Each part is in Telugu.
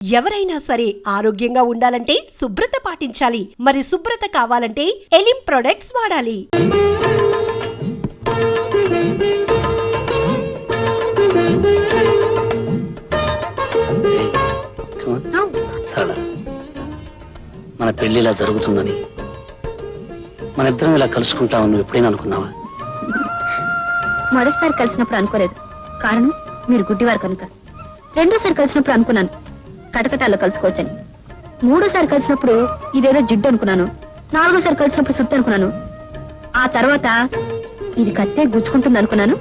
ఎవరైనా సరే ఆరోగ్యంగా ఉండాలంటే శుభ్రత పాటించాలి. మరి శుభ్రత కావాలంటే ఎలిం ప్రొడక్ట్స్ వాడాలి. మన పెళ్లి ఇలా జరుగుతుందని, మన ఇద్దరం ఇలా కలుసుకుంటామని నువ్వు ఎప్పుడైనా అనుకున్నావా? మొదటిసారి కలిసినప్పుడు అనుకోలేదు, కారణం మీరు గుడ్డివారు కనుక. రెండోసారి కలిసినప్పుడు అనుకున్నాను కటకటాల్లో కలుసుకోవచ్చని. మూడోసారి కలిసినప్పుడు ఇదేదో జిడ్డు అనుకున్నాను. నాలుగోసారి కలిసినప్పుడు సుత్తి అనుకున్నాను. ఆ తర్వాత ఇది కత్తే గుచ్చుకుంటుంది అనుకున్నాను.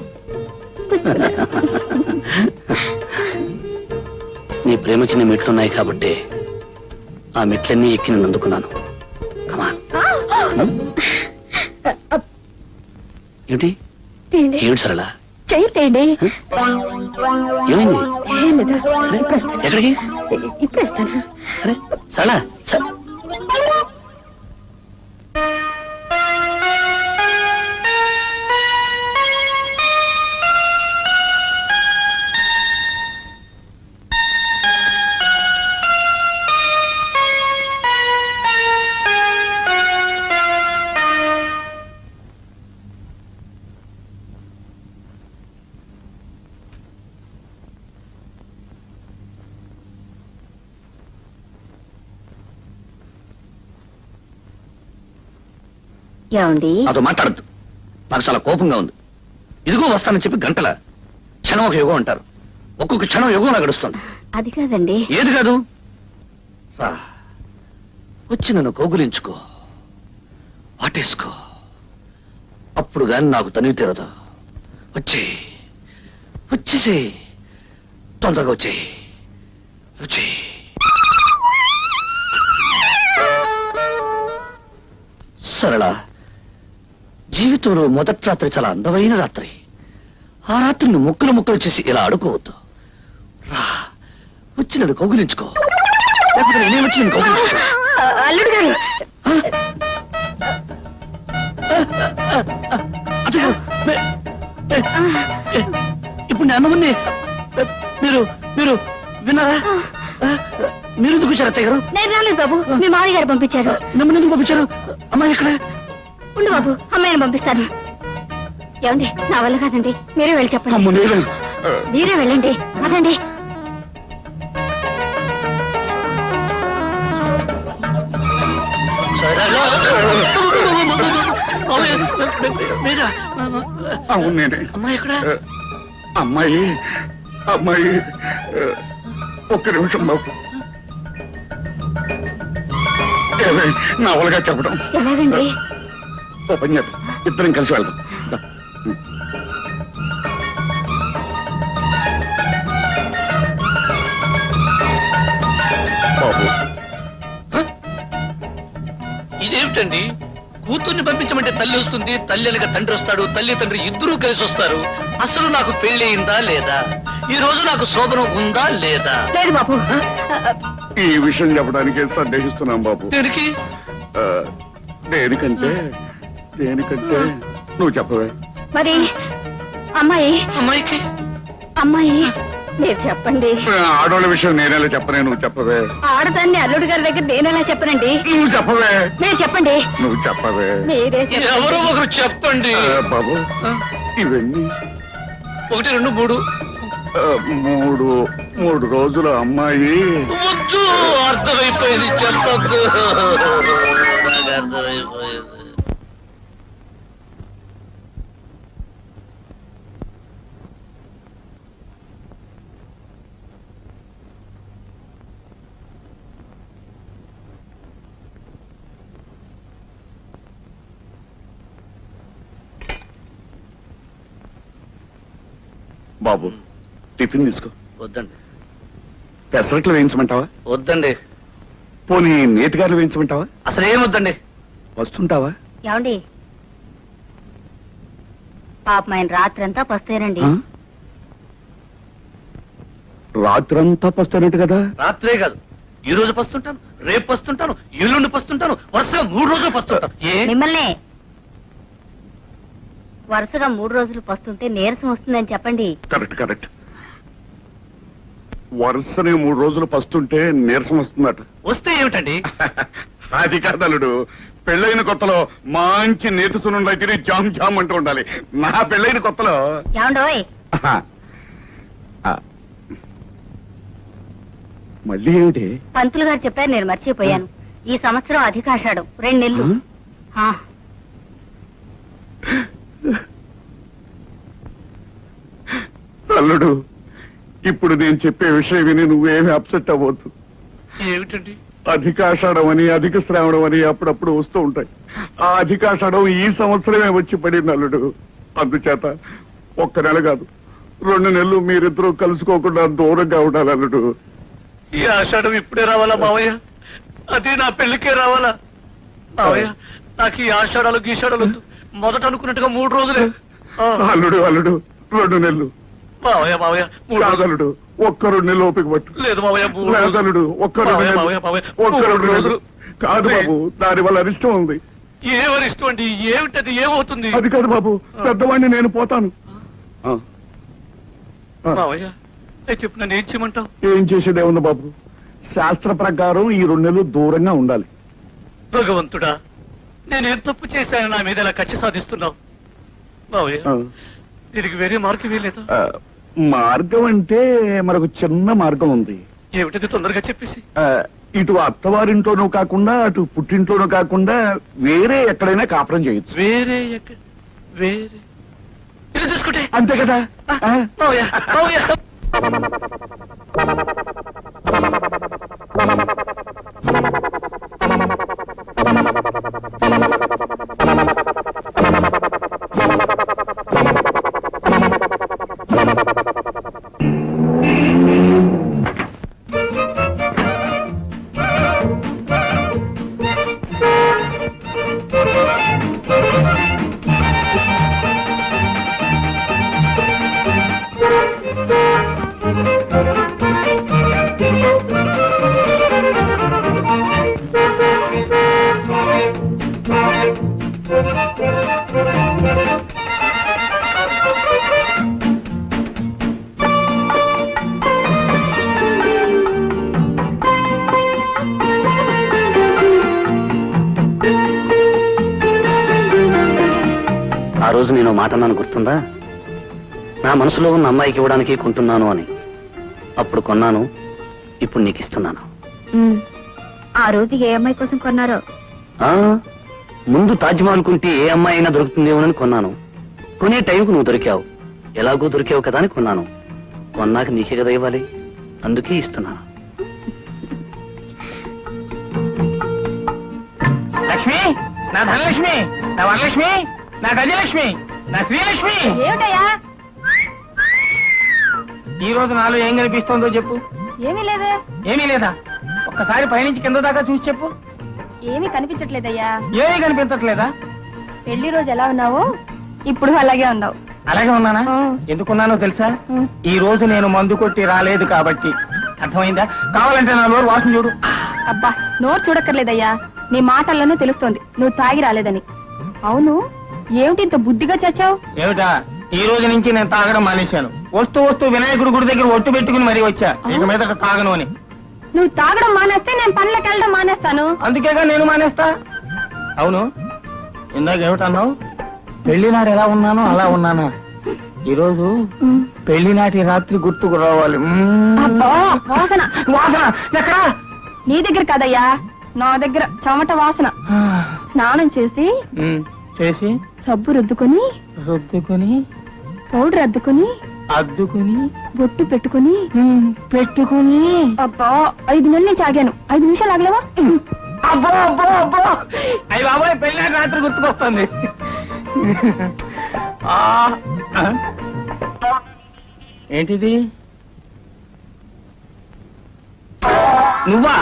నీ ప్రేమకి నీ మెట్లున్నాయి కాబట్టి ఆ మెట్లన్నీ ఎక్కి నేను అందుకున్నాను. ఏమిటి ఏమిటి సరళ? చేయండి. ఏమైంది? ఎక్కడికి? ఇప్పుడు ఇస్తాను. అరే సరళ, ఏమండి? నాతో మాట్లాడద్దు, నాకు చాలా కోపంగా ఉంది. ఇదిగో వస్తానని చెప్పి గంటల క్షణం ఒక యుగం అంటారు. ఒక్కొక్క క్షణం యుగంలా గడుస్తుంది. అది కాదండి. ఏది కాదు? రా, వచ్చి నన్ను కౌగులించుకో, వాటేసుకో. అప్పుడు గాని నాకు తనివి తీరదు. వచ్చేసి తొందరగా వచ్చి సరళ, జీవితంలో మొదటి రాత్రి చాలా అందమైన రాత్రి. ఆ రాత్రిని ముక్కలు చేసి ఇలా ఆడుకోవద్దు. రా, వచ్చి నన్ను కౌగులించుకో, లేకపోతే నేనే వచ్చి నేను కౌగులించుకో. అల్లుడు గారు, ఇప్పుడు నేను అన్నమని మీరు విన్నారా? మీరు ఎందుకు వచ్చారు అత్తయ్య గారు? నేను రాలేదు బాబు, మీ మామయ్య గారు పంపించారు. నన్ను ఎందుకు పంపించారు? అమ్మాయి ఎక్కడ? ఉండు బాబు, అమ్మాయిని పంపిస్తాను. ఏమండి, నా వల్ల కాదండి, మీరే వెళ్ళి చెప్పండి. మీరే వెళ్ళండి, అదండి. అవును నేనే. అమ్మాయి ఎక్కడ? అమ్మాయి ఒక్క నిమిషం బాబు. నా వల్లగా చెప్పడం ఎలాగండి? ఓ పని చేద్దాం, ఇద్దరం కలిసి వెళ్దాం. బాబు, ఇదేమిటండి? కూతుర్ని పంపించమంటే తల్లి వస్తుంది, తల్లి అనగా తండ్రి వస్తాడు, తల్లి తండ్రి ఇద్దరూ కలిసి వస్తారు. అసలు నాకు పెళ్లి అయిందా లేదా? ఈ రోజు నాకు శోభనం ఉందా లేదా? లేదు బాబు. ఈ విషయం చెప్పడానికే సందేహిస్తున్నాం బాబు. దేనికి? దేనికంటే నువ్వు చెప్పవే. మరి అమ్మాయికి మీరు చెప్పండి. ఆడవాళ్ళ విషయం నేనేలా చెప్పనే, నువ్వు చెప్పవే. ఆడదాన్ని అల్లుడు గారి దగ్గర నేనెలా చెప్పనండి? నువ్వు చెప్పవే. మీరు చెప్పండి. నువ్వు చెప్పవే. మీరే ఎవరో ఒకరు చెప్పండి. బాబు, ఇవన్నీ 1, 2, 3 మూడు రోజులు అమ్మాయి. వద్దు, అర్థమైపోయింది, చెప్పద్దు. నాకు అర్థమైపోయింది. బాబు, టిఫిన్ తీసుకో. వద్దండి. పెసరట్లు వేయించమంటావా? వద్దండి. పోనీ నేతిగారులు వేయించమంటావా? అసలు ఏమొద్దండి. వస్తుంటావా? ఏమండి, పాపం ఆయన రాత్రంతా పస్తేనండి. రాత్రంతా పస్తానట్టు కదా? రాత్రే కాదు, ఈ రోజు పస్తుంటాను, రేపు పస్తుంటాను, ఎల్లుండి పస్తుంటాను, వరుసగా 3 రోజులు పస్తుంటాను. మిమ్మల్ని వరుసగా 3 రోజులు పస్తుంటే నీరసం వస్తుందని చెప్పండి. కరెక్ట్. వరుసనే 3 రోజులు పస్తుంటే నీరసం వస్తుందట. వస్తే ఏమిటండి? అది కాదలుడు, పెళ్ళైన కొత్తలో మంచి నేతి సున్నుండ తిని జామ్ జామ్ అంటూ ఉండాలి. నా పెళ్ళైన కొత్తలో ఏమండోయ్ ఆ, మళ్ళీ ఏమిటి? పంతులు గారు చెప్పారు, నేను మర్చిపోయాను. ఈ సంవత్సరం అధికాషాఢం 2 నెలలు. ఆ, అల్లుడు, ఇప్పుడు నేను చెప్పే విషయం విని నువ్వేమి అప్సెట్ అవ్వద్దు. ఏమిటండి? అధికాషాఢం అని అధిక శ్రావణం అని అప్పుడప్పుడు వస్తూ ఉంటాయి. ఆ అధికాషాఢం ఈ సంవత్సరమే వచ్చి పడింది అల్లుడు. అందుచేత 1 నెల కాదు 2 నెలలు మీరిద్దరూ కలుసుకోకుండా దూరంగా ఉండాలి అల్లుడు. ఈ ఆషాఢం ఇప్పుడే రావాలా మావయ్య? అది నా పెళ్లికే రావాలా మావయ్య? నాకు ఈ ఆషాఢాలు గీషాఢాలు వద్దు. మొదట అనుకున్నట్టుగా 3 రోజులే. అల్లుడు అల్లుడు 2 నెలలు మావయ్య మావయ్య 3 రోజులు. కాదలుడు, 1-2 నెలలు ఓపిక పట్టు. లేదు మావయ్య 3 రోజులు. లేదలుడు, 1-2 మావయ్య, నెలలు. మావయ్య, మావయ్య, 1-2 3 నెలలు రోజులు. కాదు బాబు, దాని వల్ల అరిష్టం ఉంది. ఏమని ఇష్టం అండి? ఏమిటది? ఏమవుతుంది? అది కాదు బాబు, పెద్దవాడిని నేను పోతాను. ఆ. ఆ. మావయ్య చెప్పు, నన్ను ఏం చేయమంటావు? ఏం చేసేదే ఉంది బాబు, శాస్త్ర ప్రకారం ఈ 2 నెలలు దూరంగా ఉండాలి. భగవంతుడా, నేనేం తప్పు చేశాను నా మీద ఇలా కక్ష సాధిస్తున్నావు? మావయ్య ఆ. దీనికి వేరే మార్గం వేయలేదు? ఆ, మార్గం అంటే మనకు చిన్న మార్గం ఉంది. ఏమిటది? తొందరగా చెప్పేసి. ఆ, ఇటు అత్తవారింట్లోనూ కాకుండా అటు పుట్టింట్లోనూ కాకుండా వేరే ఎక్కడైనా కాపురం చేయొచ్చు. వేరే వేరే ఇది చూసుకుంటే అంతే కదా. ఆ? మావయ్య మావయ్య ఆ రోజు నేను మాట అన్నాను, గుర్తుందా? నా మనసులో ఉన్న అమ్మాయికి ఇవ్వడానికి కొంటున్నాను అని. అప్పుడు కొన్నాను, ఇప్పుడు నీకు ఇస్తున్నాను. ఆ రోజు ఏ అమ్మాయి కోసం కొన్నారో? ఆ ముందు తాజ్మహల్ కుంటే ఏ అమ్మాయి అయినా దొరుకుతుందేమోనని కొన్నాను. కొనే టైంకు నువ్వు దొరికావు. ఎలాగో దొరికావు కదా అని కొన్నాను. కొన్నాక నీకే కదా ఇవ్వాలి, అందుకే ఇస్తున్నాను. లక్ష్మి, నా ధనలక్ష్మి, నా వరలక్ష్మి, నా గజలక్ష్మి, నా శ్రీలక్ష్మి. ఏమిటయ్యా? ఈ రోజు నాలో ఏం కనిపిస్తోందో చెప్పు. ఏమీ లేదే. ఏమీ లేదా? ఒక్కసారి పైనుంచి కింద దాకా చూసి చెప్పు. ఏమీ కనిపించట్లేదయ్యా. ఏమీ కనిపించట్లేదా? పెళ్లి రోజు ఎలా ఉన్నావో ఇప్పుడు అలాగే ఉన్నావు. అలాగే ఉన్నానా? ఎందుకున్నానో తెలుసా? ఈ రోజు నేను మందు కొట్టి రాలేదు కాబట్టి. అర్థమైందా? కావాలంటే నా నోరు వాసన చూడు. అబ్బా, నోరు చూడక్కర్లేదయ్యా, నీ మాటల్లోనే తెలుస్తోంది నువ్వు తాగి రాలేదని. అవును, ఏమిటి ఇంత బుద్ధిగా చచ్చావు? ఏమిటా? ఈ రోజు నుంచి నేను తాగడం మానేశాను. వస్తూ వస్తూ వినాయకుడి గుడి దగ్గర ఒట్టు పెట్టుకుని మరీ వచ్చా, ఇక మీద తాగను అని. నువ్వు తాగడం మానేస్తే నేను పనులకు వెళ్ళడం మానేస్తాను. అందుకేగా నేను మానేస్తా. అవును, ఇందాక ఏమిటన్నావు? పెళ్లి నాడు ఎలా ఉన్నానో అలా ఉన్నానా? ఈరోజు పెళ్లి నాటి రాత్రి గుర్తుకు రావాలి. అబ్బా, వాసన వాసన ఎక్కడా? నీ దగ్గర కాదయ్యా, నా దగ్గర చెమట వాసన. స్నానం చేసి చేసి సబ్బు రుద్దుకొని రుద్దుకుని పౌడర్ అద్దుకొని అద్దుకుని బొట్టు పెట్టుకుని పెట్టుకుని. అబ్బా, 5 నెలల నుంచి ఆగాను. 5 నిమిషాలు ఆగలేవా? అబ్బో అబ్బో అబ్బో, అయ్యి బాబాయ్, పెళ్లి నాటి రాత్రి గుర్తుకొస్తుంది. ఏంటిది? నువ్వా?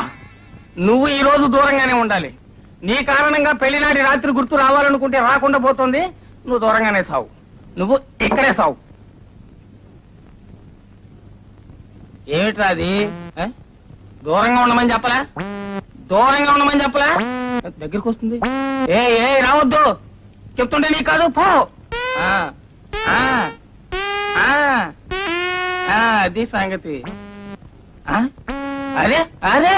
నువ్వు ఈ రోజు దూరంగానే ఉండాలి. నీ కారణంగా పెళ్లినాటి రాత్రి గుర్తు రావాలనుకుంటే రాకుండా పోతుంది. నువ్వు దూరంగానే సావు. నువ్వు ఇక్కడే సావు. ఏమిట్రా అది? దూరంగా ఉండమని చెప్పలా? దూరంగా ఉండమని చెప్పలా? దగ్గరికి వస్తుంది. ఏ రావద్దు చెప్తుంటే నీ కాదు, పో. అది సంగతి. ఆ? అరే అరే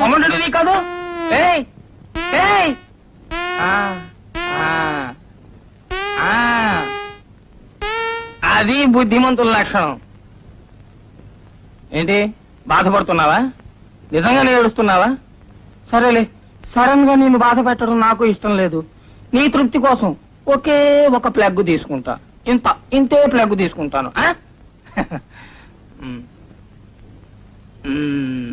సముద్రుడు నీ కాదు ఏయ్ ఏయ్ ఆ, ఆ, ఆ. అది బుద్ధిమంతుల లక్షణం. ఏంటి బాధపడుతున్నావా? నిజంగానే ఏడుస్తున్నావా? సరేలే, సడన్ గా నేను బాధ పెట్టడం నాకు ఇష్టం లేదు. నీ తృప్తి కోసం ఒకే ఒక ప్లగ్ తీసుకుంటా. ఇంతే ప్లగ్ తీసుకుంటాను. ఆ? మ్. మ్.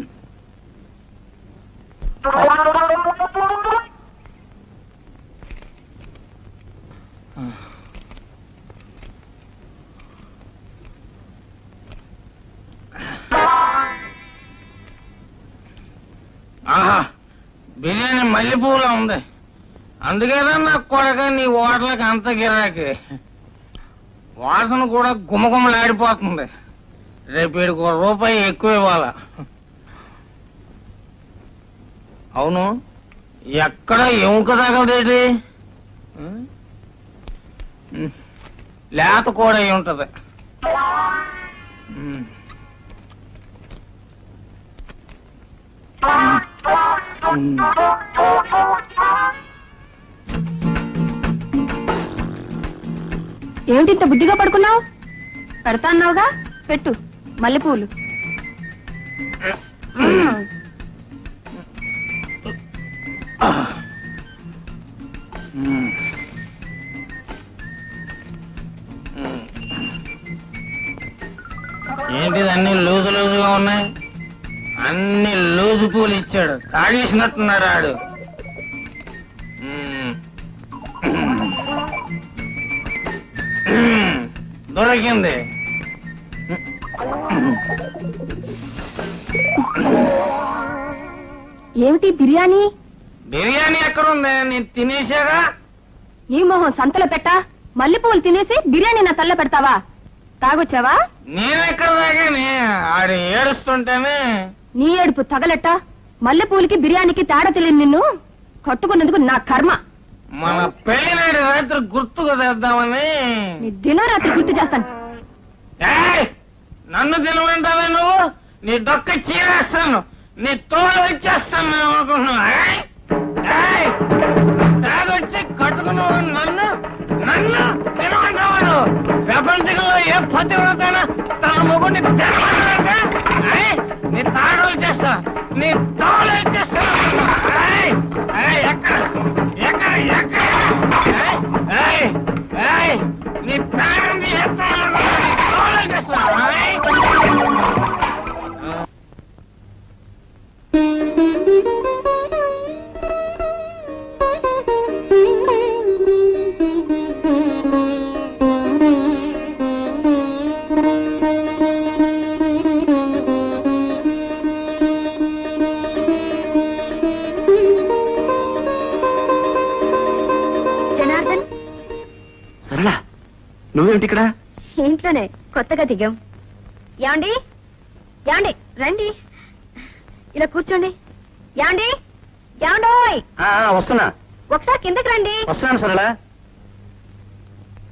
ఆహా, బిర్యానీ మల్లెపూలా ఉంది. అందుకేనా నా కొడక నీ ఓటలకి అంత గిరాకి. వాసన కూడా గుమగుమలాడిపోతుంది. రేపు వీడికి ₹1 ఎక్కువ ఇవ్వాలా. అవును, ఎక్కడ ఎముక తగలదేటి? లేత కూడా అయి ఉంటది. ఏమిటి ఇంత బుద్ధిగా పడుకున్నావు? పెడతా అన్నావుగా, పెట్టు మల్లెపూలు. ఏంటిది అన్ని లూజు లూజుగా ఉన్నాయి? అన్ని లూజు పూలు ఇచ్చాడు, కాడేసినట్టున్నాడు ఆడు. దొరికింది. ఏమిటి బిర్యానీ? బిర్యానీ ఎక్కడుంది? నేను తినేసాగా. నీ మొహం సంతలో పెట్టా. మల్లెపూలు తినేసి బిర్యానీ నా తల్ల పెడతావా? తాగొచ్చావా? నేనెక్కడ తాగానే? ఆడు ఏడుస్తుంటేనే. నీ ఏడుపు తగలెట్ట. మల్లెపూలకి బిర్యానీకి తేడా తెలియదు. నిన్ను కట్టుకున్నందుకు నా కర్మ. మన పెళ్లి నాడు రాత్రి గుర్తుకు తెద్దామని. నీ దినరాత్రి గుర్తు చేస్తాను. ఏయ్, నన్ను తినమంటావా నువ్వు? నీ డొక్క చీరేస్తాను, నీ తోలు ఇచ్చేస్తాను అనుకుంటున్నావు. తాగొచ్చి కట్టుకున్నావు నన్ను నన్ను తినమంటావాడు. ప్రపంచంలో ఏ పతివ్రతైనా తన మొగుడిని తినమంటారా? నీ తాడోలు చేస్తా, నీ తోలు ఇచ్చేస్తా. ఎక్కడ ఎక్కడ ఎక్కడ? నీ ప్రాణం తీసేస్తాను, నీ తోలు చేస్తా. జనార్దన్, సరళ, నువ్వేమిటి ఇక్కడ? ఇంట్లోనే కొత్తగా దిగాం. యాండి యాండి రండి, ఇలా కూర్చోండి. యాండి యాండోయ్, వస్తున్నా. ఒకసారి కిందకి రండి. వస్తున్నాను సరళ.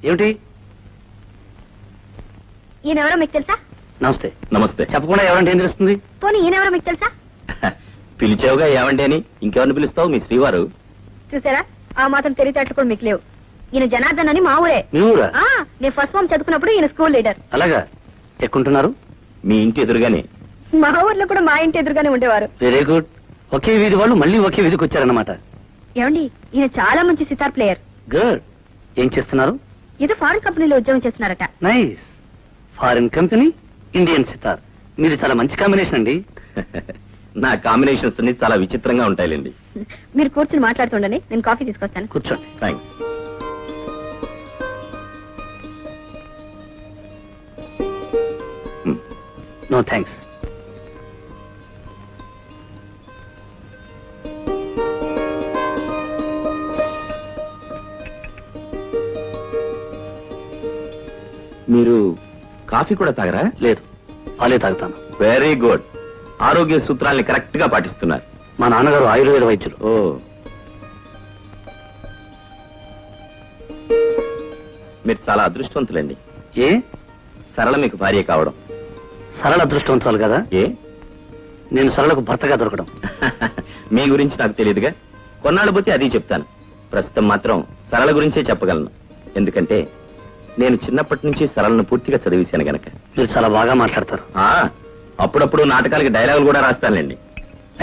ఏమిటి? ఈయనెవరో మీకు తెలుసా? నమస్తే. నమస్తే. చెప్పకుండా ఎవరంటే ఏం తెలుస్తుంది? పోనీ ఈయనెవరో మీకు తెలుసా? పిలిచావుగా ఏమండి అని, ఇంకెవరిని పిలుస్తావు? మీ శ్రీవారు. చూసారా, ఆ మాత్రం తెలివితేటలు కూడా మీకు లేవు. ఈయన జనార్దన్ అని మా ఊరే. మీ ఊరా? నేను ఫస్ట్ ఫామ్ చదువుకున్నప్పుడు ఈయన స్కూల్ లీడర్. అలాగా? ఎక్కుంటున్నారు? మీ ఇంటి ఎదురుగానే. మా ఊర్లో కూడా మా ఇంటి ఎదురుగానే ఉండేవారు. Very good. ఒకే వీధి వాళ్ళు మళ్ళీ ఒకే వీధికి వచ్చారన్నమాట. ఏమండి, ఈయన చాలా మంచి సితార్ ప్లేయర్. గుడ్. ఏం చేస్తున్నారు? ఏదో ఫారెన్ కంపెనీలో ఉద్యోగం చేస్తున్నారట. Nice. Foreign company, Indian sitar. మీరు చాలా మంచి కాంబినేషన్ అండి. నా కాంబినేషన్స్ అన్ని చాలా విచిత్రంగా ఉంటాయిలేండి. మీరు కూర్చుని మాట్లాడుతుండని, నేను కాఫీ తీసుకొస్తాను. కూర్చోండి. థ్యాంక్స్. No thanks. మీరు కాఫీ కూడా తాగరా? లేదు, పాలే తాగుతాను. Very good. ఆరోగ్య సూత్రాల్ని కరెక్ట్ గా పాటిస్తున్నారు. మా నాన్నగారు ఆయుర్వేద వైద్యులు. ఓ, మీరు చాలా అదృష్టవంతులండి. ఏ? సరళ మీకు భార్య కావడం. సరళ అదృష్టవంతురాలు కదా? ఏ? నేను సరళకు భర్తగా దొరకడం. మీ గురించి నాకు తెలియదుగా, కొన్నాళ్ళు పోతే అది చెప్తాను. ప్రస్తుతం మాత్రం సరళ గురించే చెప్పగలను. ఎందుకంటే నేను చిన్నప్పటి నుంచి సరళను పూర్తిగా చదివేశాను గనక. మీరు చాలా బాగా మాట్లాడతారు. ఆ, అప్పుడప్పుడు నాటకాలకి డైలాగులు కూడా రాస్తానులేండి.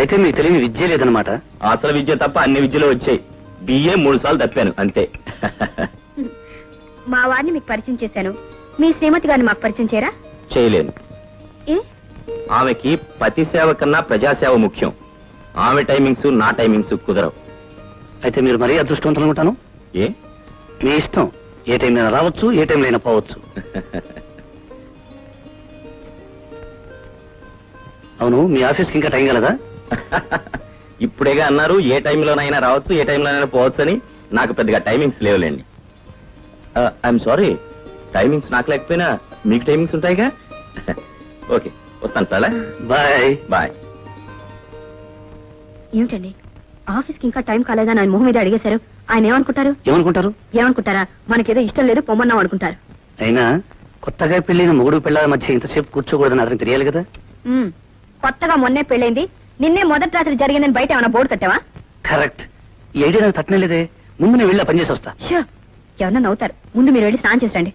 అయితే మీకు తెలియని విద్య లేదనమాట. అసలు విద్య తప్ప అన్ని విద్యలు వచ్చాయి. బిఏ 3 సార్లు తప్పాను అంతే. మా వారిని మీకు పరిచయం చేశాను, మీ శ్రీమతి గారిని మాకు పరిచయం చేయరా? చేయలేను. ఏ? ఆమెకి పతి సేవ కన్నా ప్రజాసేవ ముఖ్యం. ఆమె టైమింగ్స్ నా టైమింగ్స్ కుదరవు. అయితే మీరు మరీ అదృష్టవంతులు అనుకుంటాను. ఏ? మీ ఇష్టం, ఏ టైంలో అయినా రావచ్చు, ఏ టైంలో అయినా పోవచ్చు. అవును, మీ ఆఫీస్కి ఇంకా టైం కలదా? ఇప్పుడేగా అన్నారు ఏ టైంలోనైనా రావచ్చు, ఏ టైంలోనైనా పోవచ్చు అని. నాకు పెద్దగా టైమింగ్స్ లేవులేండి. ఐఎమ్ సారీ, టైమింగ్స్ నాకు లేకపోయినా మీకు టైమింగ్స్ ఉంటాయిగా. ఓకే, వస్తాను సార్. బాయ్. బాయ్. ఏమిటండి, ఆఫీస్కి ఇంకా టైం కాలేదని ఆయన మొహం మీద అడిగేశారు. ఆయన ఏమనుకుంటారు? ఏమనుకుంటారు? ఏమనుకుంటారా? మనకేదో ఇష్టం లేదు, పొమ్మన్నాం అనుకుంటారు. అయినా కొత్తగా పెళ్లిన మొగుడు పిల్లల మధ్య ఇంతసేపు కూర్చోకూడదని అతనికి తెలియాలి కదా. కొత్తగా మొన్నే పెళ్ళైంది, నిన్నే మొదటి రాత్రి జరిగిందని బయట ఏమైనా బోర్డు కట్టావా? కరెక్ట్. ఈ ఐడియా నాకు తట్టనేలేదే. ముందు నేను వెళ్ళి పనిచేసి వస్తా. షో, ఎవరన్నా నవ్వుతారు. ముందు మీరు వెళ్ళి స్నానం చేసండి.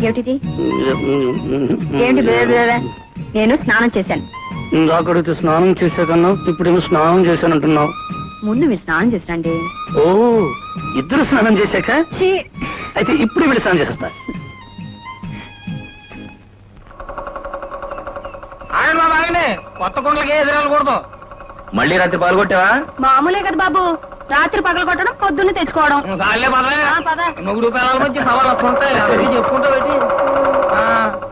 ఏమిటిది? ఏమిటి బే బే బే? నేను స్నానం చేశాను. ఇందాకడితే స్నానం చేసేదన్నా, ఇప్పుడేమో స్నానం చేశానంటున్నావు. ముందు మీరు స్నానం చేసండి. ఓ, ఇద్దరు స్నానం చేశాక అయితే ఇప్పుడు వెళ్ళి స్నానం చేసేస్తా. ఆయన బాగానే కొత్త కొండలకి ఎదురాలకూడదు. మళ్ళీ రాత్రి పాల్గొట్టావా? మామూలే కదా బాబు, రాత్రి పగలు కొట్టడం, పొద్దున్నే తెచ్చుకోవడం. కాళ్ళే పద. పద. మొగుడు పిల్లల మధ్య సవాళ్ళు వస్తుంటాయి, అది చెప్పుకుంటా పెట్టి.